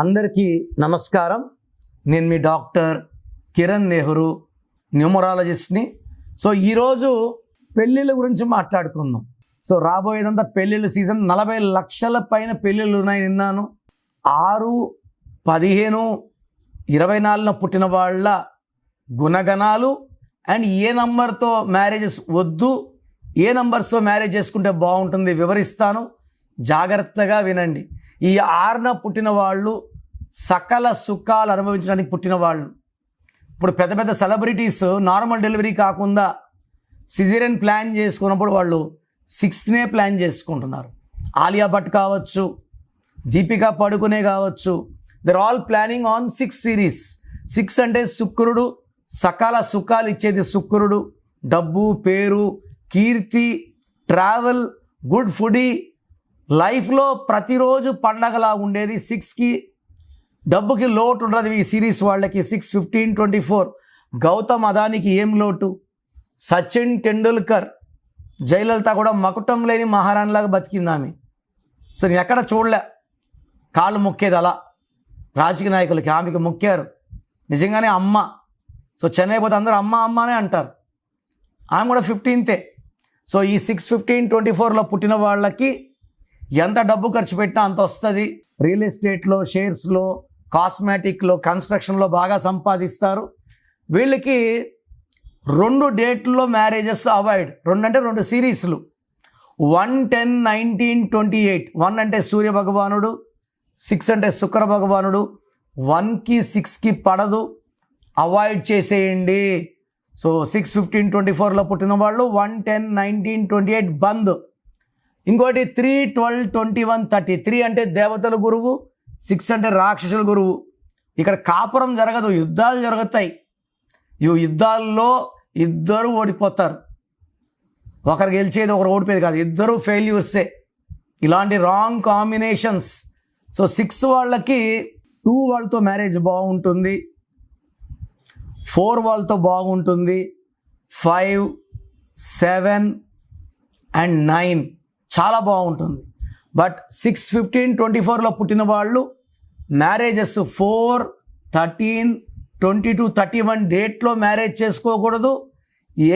అందరికీ నమస్కారం. నేను మీ డాక్టర్ కిరణ్ నెహ్రూ, న్యూమరాలజిస్ట్ని. ఈరోజు పెళ్ళిళ్ళ గురించి మాట్లాడుకుందాం. రాబోయేదంతా పెళ్ళిళ్ళ సీజన్. 40 లక్షల పైన పెళ్ళిళ్ళు ఉన్నాయి విన్నాను. 6, 15, 24 పుట్టిన వాళ్ళ గుణగణాలు అండ్ ఏ నంబర్తో మ్యారేజెస్ వద్దు, ఏ నంబర్స్తో మ్యారేజ్ చేసుకుంటే బాగుంటుంది వివరిస్తాను. జాగ్రత్తగా వినండి. ఈ 6న పుట్టిన వాళ్ళు సకల సుఖాలు అనుభవించడానికి పుట్టిన వాళ్ళు. ఇప్పుడు పెద్ద పెద్ద సెలబ్రిటీస్ నార్మల్ డెలివరీ కాకుండా సిజేరియన్ ప్లాన్ చేసుకున్నప్పుడు వాళ్ళు 6నే ప్లాన్ చేసుకుంటున్నారు. ఆలియా భట్ కావచ్చు, దీపికా పడుకునే కావచ్చు, they're all planning on 6 series. 6 అంటే శుక్రుడు, సకల సుఖాలు ఇచ్చేది శుక్రుడు. డబ్బు, పేరు, కీర్తి, ట్రావెల్, గుడ్ ఫుడీ, లైఫ్లో ప్రతిరోజు పండగలా ఉండేది. 6కి డబ్బుకి లోటు ఉండదు. ఈ సిరీస్ వాళ్ళకి 6, 15, 24. గౌతమ్ అదానికి ఏం లోటు? సచిన్ టెండూల్కర్, జయలలిత కూడా మకుటం లేని మహారాణిలాగా బతికింది ఆమె. నేను ఎక్కడ చూడలే కాళ్ళు మొక్కేది అలా. రాజకీయ నాయకులకి ఆమెకి మొక్కారు నిజంగానే అమ్మ. చెన్నై పోతే అందరూ అమ్మ అమ్మనే అంటారు. ఆమె కూడా 15th. ఈ 6, 15, 24లో పుట్టిన వాళ్ళకి ఎంత డబ్బు ఖర్చు పెట్టినా అంత వస్తుంది. రియల్ ఎస్టేట్లో, షేర్స్లో, కాస్మెటిక్లో, కన్స్ట్రక్షన్లో బాగా సంపాదిస్తారు. వీళ్ళకి 2 డేట్లో మ్యారేజెస్ అవాయిడ్. 2 అంటే 2 సిరీస్లు. 1, 10, 19, 28. 1 అంటే సూర్య భగవానుడు, 6 అంటే శుక్ర భగవానుడు. 1కి 6కి పడదు, అవాయిడ్ చేసేయండి. 6, 15, 24లో పుట్టిన వాళ్ళు 1, 10, 19, 28 బంద్. ఇంకోటి 3, 12, 21, 30. 3 అంటే దేవతల గురువు, 6 అంటే రాక్షసుల గురువు. ఇక్కడ కాపురం జరగదు, యుద్ధాలు జరుగుతాయి. ఈ యుద్ధాల్లో ఇద్దరు ఓడిపోతారు. ఒకరు గెలిచేది, ఒకరు ఓడిపోయేది కాదు, ఇద్దరు ఫెయిల్యూర్సే. ఇలాంటి రాంగ్ కాంబినేషన్స్. 6 వాళ్ళకి 2 వాళ్ళతో మ్యారేజ్ బాగుంటుంది, 4 వాళ్ళతో బాగుంటుంది, 5, 7 అండ్ 9 చాలా బాగుంటుంది. బట్ 6, 15, 24లో పుట్టిన వాళ్ళు మ్యారేజెస్ 4, 13, 22, 31 డేట్లో మ్యారేజ్ చేసుకోకూడదు.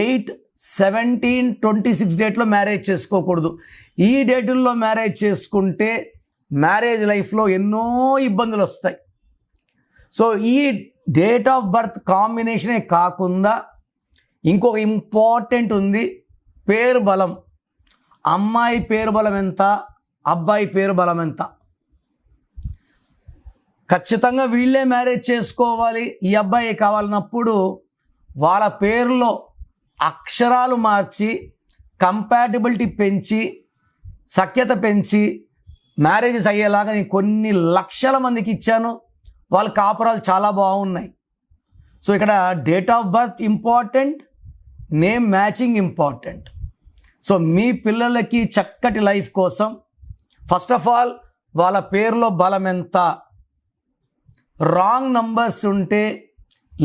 8, 17, 26 డేట్లో మ్యారేజ్ చేసుకోకూడదు. ఈ డేటుల్లో మ్యారేజ్ చేసుకుంటే మ్యారేజ్ లైఫ్లో ఎన్నో ఇబ్బందులు వస్తాయి. ఈ డేట్ ఆఫ్ బర్త్ కాంబినేషనే కాకుండా ఇంకొక ఇంపార్టెంట్ ఉంది, పేరు బలం. అమ్మాయి పేరు బలం ఎంత, అబ్బాయి పేరు బలం ఎంత. ఖచ్చితంగా వీళ్ళే మ్యారేజ్ చేసుకోవాలి, ఈ అబ్బాయి కావాలన్నప్పుడు వాళ్ళ పేరులో అక్షరాలు మార్చి, కంపాటిబిలిటీ పెంచి, సఖ్యత పెంచి మ్యారేజెస్ అయ్యేలాగా నేను కొన్ని లక్షల మందికి ఇచ్చాను. వాళ్ళ కాపురాలు చాలా బాగున్నాయి. ఇక్కడ date of birth important, name matching important. మీ పిల్లలకి చక్కటి లైఫ్ కోసం ఫస్ట్ ఆఫ్ ఆల్ వాళ్ళ పేరులో బలం ఎంత. రాంగ్ నంబర్స్ ఉంటే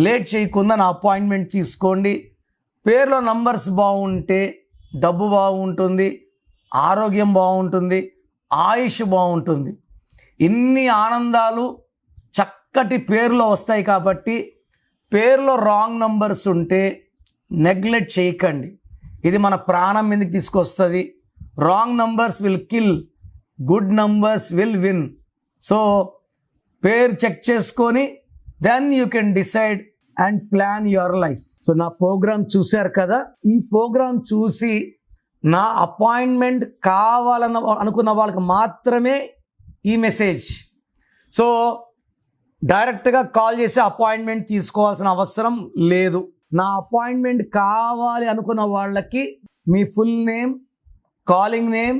లేట్ చేయకుండా నా అపాయింట్మెంట్ తీసుకోండి. పేరులో నంబర్స్ బాగుంటే డబ్బు బాగుంటుంది, ఆరోగ్యం బాగుంటుంది, ఆయుష్ బాగుంటుంది. ఇన్ని ఆనందాలు చక్కటి పేరులో వస్తాయి. కాబట్టి పేరులో రాంగ్ నంబర్స్ ఉంటే నెగ్లెక్ట్ చేయకండి. ఇది మన ప్రాణం మీదకి తీసుకొస్తుంది. Wrong numbers will kill, good numbers will win. పేరు చెక్ చేసుకొని then you can decide and plan your life. నా ప్రోగ్రామ్ చూశారు కదా. ఈ ప్రోగ్రామ్ చూసి నా అపాయింట్మెంట్ కావాలని అనుకున్న వాళ్ళకి మాత్రమే ఈ మెసేజ్. డైరెక్ట్గా కాల్ చేసి అపాయింట్మెంట్ తీసుకోవాల్సిన అవసరం లేదు. నా అపాయింట్మెంట్ కావాలి అనుకున్న వాళ్ళకి మీ full name, calling name,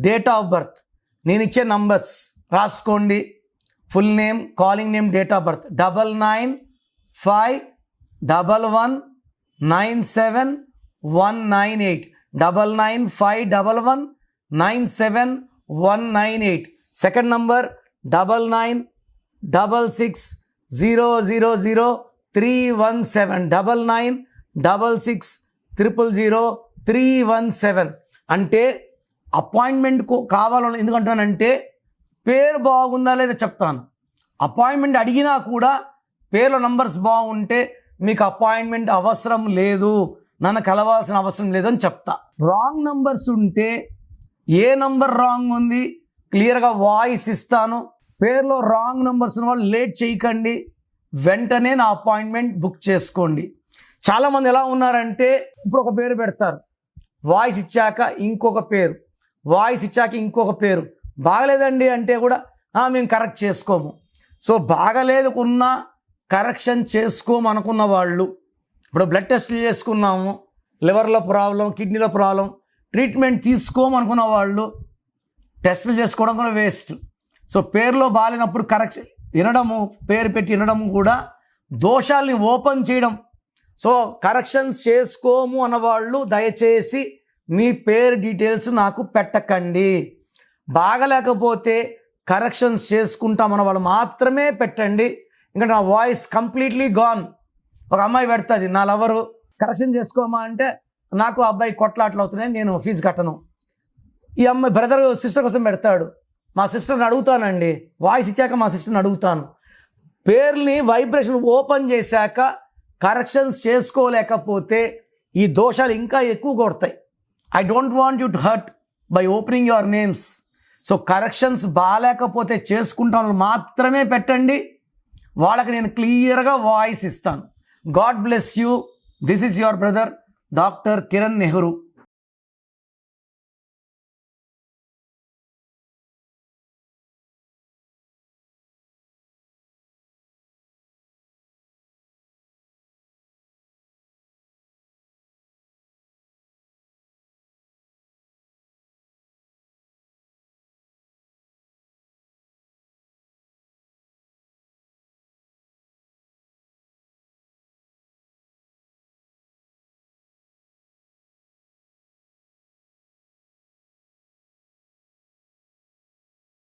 date of birth, నేను ఇచ్చే నంబర్స్ రాసుకోండి. Full name, calling name, date of birth 9951197198 9951197198. Second number 9966000317 9966000317. అంటే అపాయింట్మెంట్ కావాలని ఎందుకంటానంటే పేరు బాగుందా లేదా చెప్తాను. అపాయింట్మెంట్ అడిగినా కూడా పేర్లో నంబర్స్ బాగుంటే మీకు అపాయింట్మెంట్ అవసరం లేదు, నన్ను కలవాల్సిన అవసరం లేదు అని చెప్తా. రాంగ్ నంబర్స్ ఉంటే ఏ నంబర్ రాంగ్ ఉంది క్లియర్గా వాయిస్ ఇస్తాను. పేర్లో రాంగ్ నంబర్స్ ఉన్న వాళ్ళు లేట్ చేయకండి, వెంటనే నా అపాయింట్మెంట్ బుక్ చేసుకోండి. చాలామంది ఎలా ఉన్నారంటే ఇప్పుడు ఒక పేరు పెడతారు, వాయిస్ ఇచ్చాక ఇంకొక పేరు, వాయిస్ ఇచ్చాక ఇంకొక పేరు. బాగలేదండి అంటే కూడా మేము కరెక్ట్ చేసుకోము. సో బాగలేదుకున్నా కరెక్షన్ చేసుకోము అనుకున్న వాళ్ళు, ఇప్పుడు బ్లడ్ టెస్ట్లు చేసుకున్నాము, లివర్లో ప్రాబ్లం, కిడ్నీలో ప్రాబ్లం, ట్రీట్మెంట్ తీసుకోమనుకున్న వాళ్ళు టెస్టులు చేసుకోవడం కూడా వేస్ట్. సో పేరులో బాగాలేనప్పుడు కరెక్షన్ వినడము, పేరు పెట్టి వినడము కూడా దోషాల్ని ఓపెన్ చేయడం. సో కరెక్షన్స్ చేసుకోము అన్నవాళ్ళు దయచేసి మీ పేరు డీటెయిల్స్ నాకు పెట్టకండి. బాగలేకపోతే కరెక్షన్స్ చేసుకుంటామన్న వాళ్ళు మాత్రమే పెట్టండి. ఇంకా నా వాయిస్ కంప్లీట్లీ గాన్. ఒక అమ్మాయి పెడుతుంది, నా లవరు కరెక్షన్ చేసుకోమా అంటే నాకు అబ్బాయి కొట్లాట్లు అవుతున్నాయి, నేను ఫీజు కట్టను. ఈ అమ్మాయి బ్రదర్ సిస్టర్ కోసం పెడతాడు, మా సిస్టర్ని అడుగుతానండి, వాయిస్ ఇచ్చాక మా సిస్టర్ని అడుగుతాను. పేర్ని వైబ్రేషన్ ఓపెన్ చేశాక కరెక్షన్స్ చేసుకోలేకపోతే ఈ దోషాలు ఇంకా ఎక్కువ కొడతాయి. I don't want you to hurt by opening your names. So corrections బాగాలేకపోతే చేసుకుంటాను మాత్రమే పెట్టండి, వాళ్ళకి నేను క్లియర్గా వాయిస్ ఇస్తాను. God bless you. This is your brother doctor Kiran Nehru.